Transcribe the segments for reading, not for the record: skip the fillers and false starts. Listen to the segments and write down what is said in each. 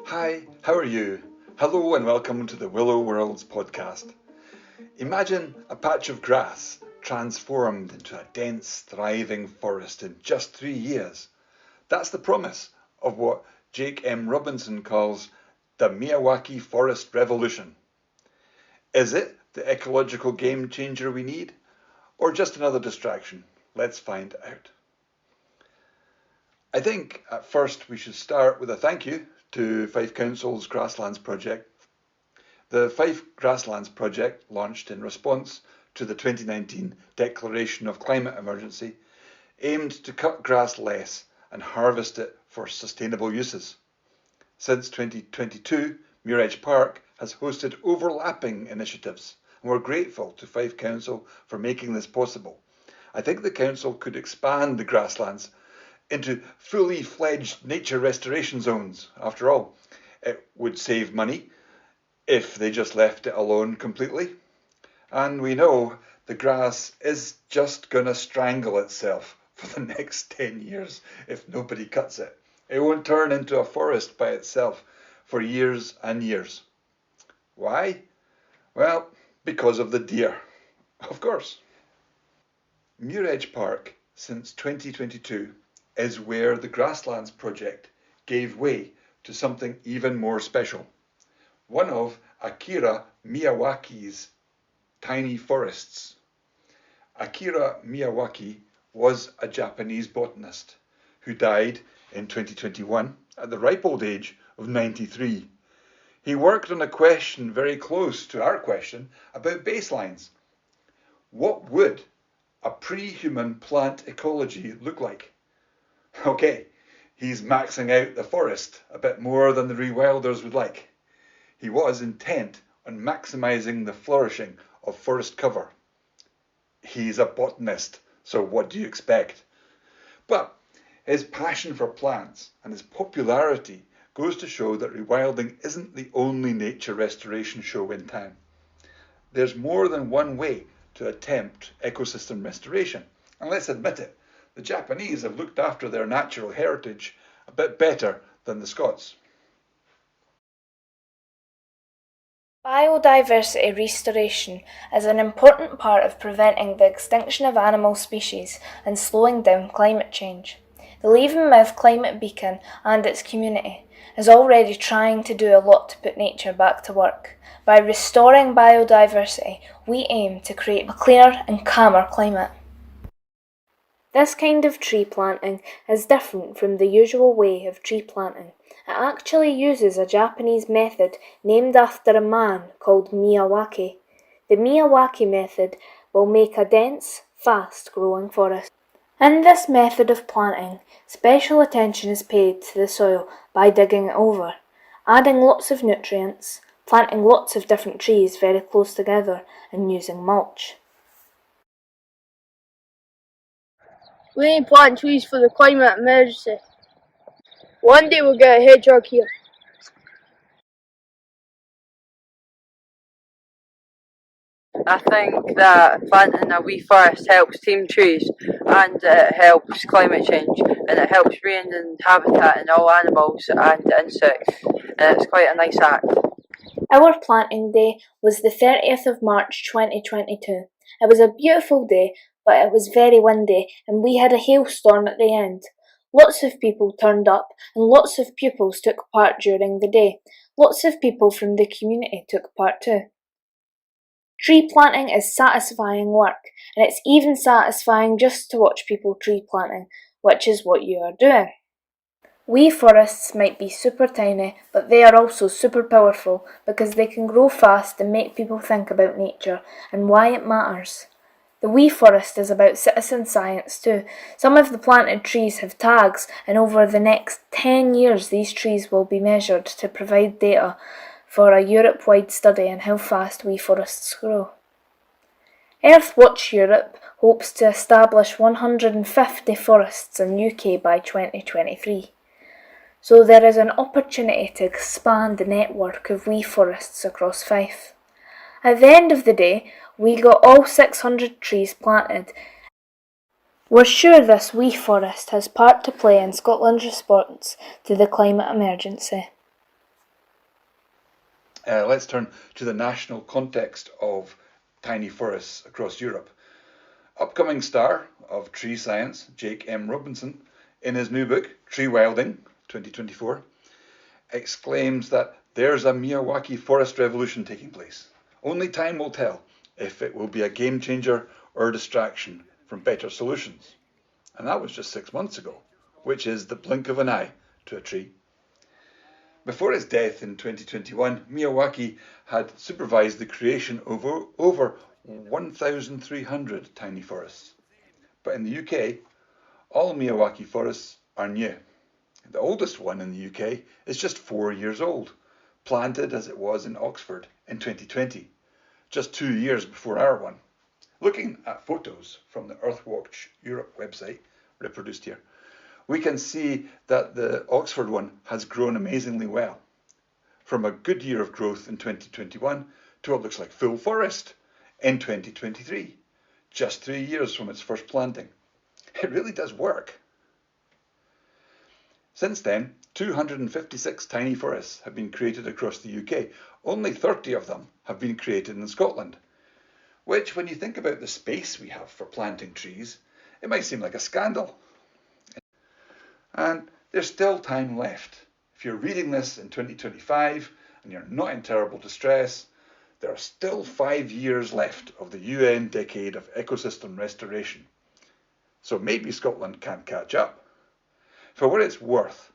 Hi, how are you? Hello and welcome to the Willow Worlds podcast. Imagine a patch of grass transformed into a dense, thriving forest in just 3 years. That's the promise of what Jake M. Robinson calls the Miyawaki Forest Revolution. Is it the ecological game changer we need, or just another distraction? Let's find out. I think at first we should start with a thank you to Fife Council's Grasslands Project. The Fife Grasslands Project, launched in response to the 2019 Declaration of Climate Emergency, aimed to cut grass less and harvest it for sustainable uses. Since 2022, Muiredge Park has hosted overlapping initiatives, and we're grateful to Fife Council for making this possible. I think the council could expand the grasslands into fully fledged nature restoration zones. After all, it would save money if they just left it alone completely. And we know the grass is just going to strangle itself for the next 10 years if nobody cuts it. It won't turn into a forest by itself for years and years. Why? Well, because of the deer, of course. Muiredge Park, since 2022, is where the Grasslands Project gave way to something even more special. One of Akira Miyawaki's tiny forests. Akira Miyawaki was a Japanese botanist who died in 2021 at the ripe old age of 93. He worked on a question very close to our question about baselines. What would a pre-human plant ecology look like? Okay, he's maxing out the forest a bit more than the rewilders would like. He was intent on maximising the flourishing of forest cover. He's a botanist, so what do you expect? But his passion for plants and his popularity goes to show that rewilding isn't the only nature restoration show in town. There's more than one way to attempt ecosystem restoration, and let's admit it, the Japanese have looked after their natural heritage a bit better than the Scots. Biodiversity restoration is an important part of preventing the extinction of animal species and slowing down climate change. The Leavenmouth Climate Beacon and its community is already trying to do a lot to put nature back to work. By restoring biodiversity, we aim to create a cleaner and calmer climate. This kind of tree planting is different from the usual way of tree planting. It actually uses a Japanese method named after a man called Miyawaki. The Miyawaki method will make a dense, fast-growing forest. In this method of planting, special attention is paid to the soil by digging it over, adding lots of nutrients, planting lots of different trees very close together, and using mulch. We need to plant trees for the climate emergency. One day we'll get a hedgehog here. I think that planting a wee forest helps tame trees and it helps climate change and it helps rein habitat in all animals and insects and it's quite a nice act. Our planting day was the 30th of March 2022. It was a beautiful day, but it was very windy and we had a hailstorm at the end. Lots of people turned up and lots of pupils took part during the day. Lots of people from the community took part too. Tree planting is satisfying work, and it's even satisfying just to watch people tree planting, which is what you are doing. Wee forests might be super tiny, but they are also super powerful because they can grow fast and make people think about nature and why it matters. The wee forest is about citizen science too. Some of the planted trees have tags, and over the next 10 years these trees will be measured to provide data for a Europe-wide study on how fast wee forests grow. Earthwatch Europe hopes to establish 150 forests in UK by 2023. So there is an opportunity to expand the network of wee forests across Fife. At the end of the day, we got all 600 trees planted. We're sure this wee forest has part to play in Scotland's response to the climate emergency. Let's turn to the national context of tiny forests across Europe. Upcoming star of tree science, Jake M. Robinson, in his new book, Tree Wilding 2024, exclaims that there's a Miyawaki forest revolution taking place. Only time will tell if it will be a game changer or a distraction from better solutions. And that was just 6 months ago, which is the blink of an eye to a tree. Before his death in 2021, Miyawaki had supervised the creation of over 1,300 tiny forests. But in the UK, all Miyawaki forests are new. The oldest one in the UK is just 4 years old, planted as it was in Oxford in 2020, just 2 years before our one. Looking at photos from the Earthwatch Europe website, reproduced here, we can see that the Oxford one has grown amazingly well. From a good year of growth in 2021 to what looks like full forest in 2023, just 3 years from its first planting. It really does work. Since then, 256 tiny forests have been created across the UK. Only 30 of them have been created in Scotland, which, when you think about the space we have for planting trees, it might seem like a scandal. And there's still time left. If you're reading this in 2025 and you're not in terrible distress, there are still 5 years left of the UN Decade of Ecosystem Restoration. So maybe Scotland can catch up. For what it's worth,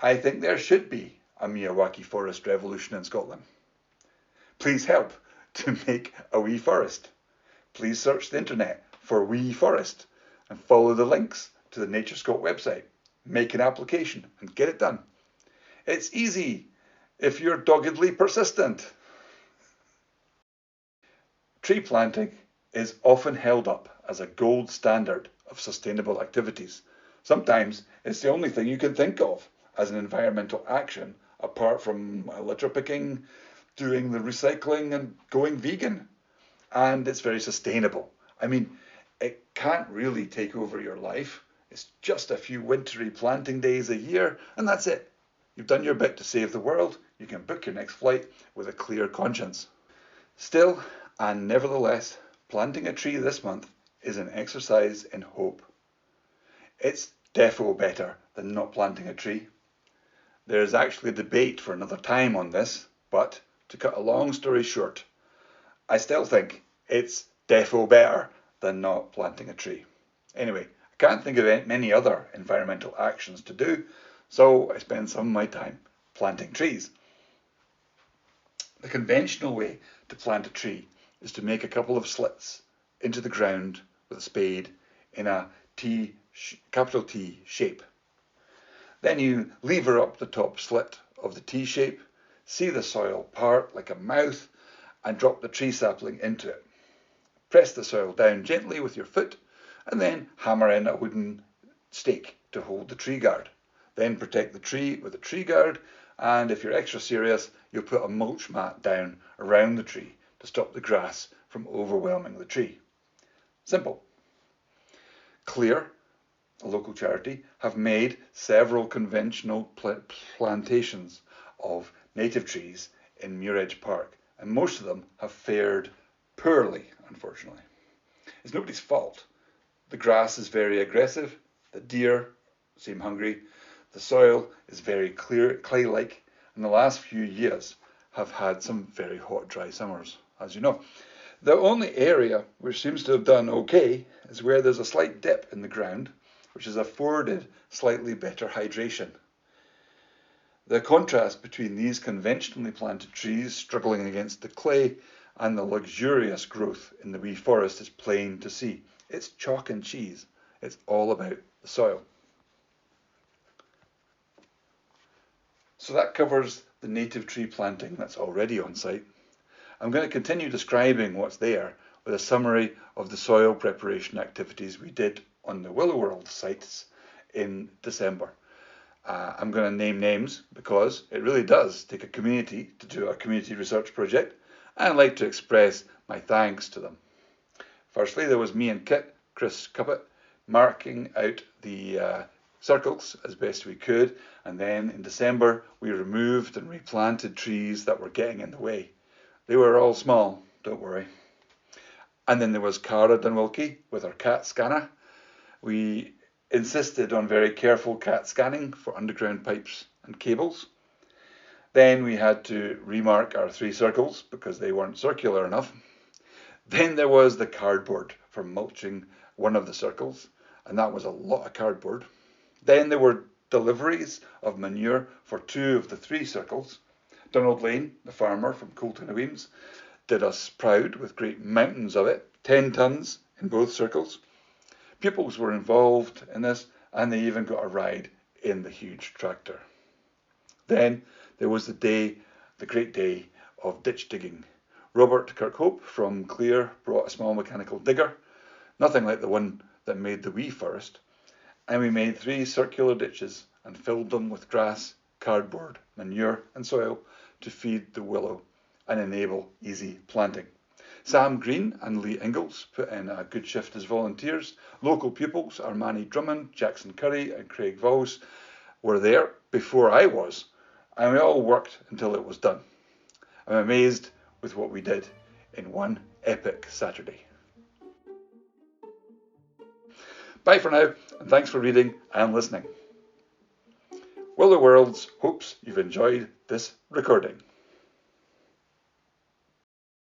I think there should be a Miyawaki forest revolution in Scotland. Please help to make a wee forest. Please search the internet for wee forest and follow the links to the Nature Scot website. Make an application and get it done. It's easy if you're doggedly persistent. Tree planting is often held up as a gold standard of sustainable activities. Sometimes it's the only thing you can think of as an environmental action apart from litter picking, doing the recycling and going vegan. And it's very sustainable. I mean, it can't really take over your life. It's just a few wintry planting days a year, and that's it. You've done your bit to save the world. You can book your next flight with a clear conscience. Still, and nevertheless, planting a tree this month is an exercise in hope. It's defo better than not planting a tree. There is actually a debate for another time on this, but to cut a long story short, I still think it's defo better than not planting a tree. Anyway, I can't think of many other environmental actions to do, so I spend some of my time planting trees. The conventional way to plant a tree is to make a couple of slits into the ground with a spade in a capital T shape. Then you lever up the top slit of the T shape, see the soil part like a mouth, and drop the tree sapling into it. Press the soil down gently with your foot, and then hammer in a wooden stake to hold the tree guard. Then protect the tree with a tree guard, and if you're extra serious, you'll put a mulch mat down around the tree to stop the grass from overwhelming the tree. Simple. Clear, a local charity, have made several conventional plantations of native trees in Muiredge Park, and most of them have fared poorly, unfortunately. It's nobody's fault. The grass is very aggressive, the deer seem hungry, the soil is very clear, clay-like, and the last few years have had some very hot, dry summers, as you know. The only area which seems to have done okay is where there's a slight dip in the ground, which has afforded slightly better hydration. The contrast between these conventionally planted trees struggling against the clay and the luxurious growth in the wee forest is plain to see. It's chalk and cheese. It's all about the soil. So that covers the native tree planting that's already on site. I'm going to continue describing what's there with a summary of the soil preparation activities we did on the Willow World sites in December. I'm going to name names because it really does take a community to do a community research project, and I'd like to express my thanks to them. Firstly, there was me and Chris Cuppitt marking out the circles as best we could, and then in December we removed and replanted trees that were getting in the way. They were all small, don't worry. And then there was Kara Dunn-Wilkie with her CAT scanner. We insisted on very careful CAT scanning for underground pipes and cables. Then we had to remark our 3 circles because they weren't circular enough. Then there was the cardboard for mulching one of the circles, and that was a lot of cardboard. Then there were deliveries of manure for 2 of the 3 circles. Donald Laing, the farmer from Coalton of Wemyss, did us proud with great mountains of it, 10 tons in both circles. Pupils were involved in this, and they even got a ride in the huge tractor. Then there was the great day of ditch digging. Robert Kirkhope from Clear brought a small mechanical digger, nothing like the one that made the wee forest, and we made 3 circular ditches and filled them with grass, cardboard, manure and soil to feed the willow and enable easy planting. Sam Green and Lee Ingalls put in a good shift as volunteers. Local pupils, Armani Drummond, Jackson Curry and Craig Voss, were there before I was, and we all worked until it was done. I'm amazed with what we did in one epic Saturday. Bye for now, and thanks for reading and listening. Will the Worlds hopes you've enjoyed this recording.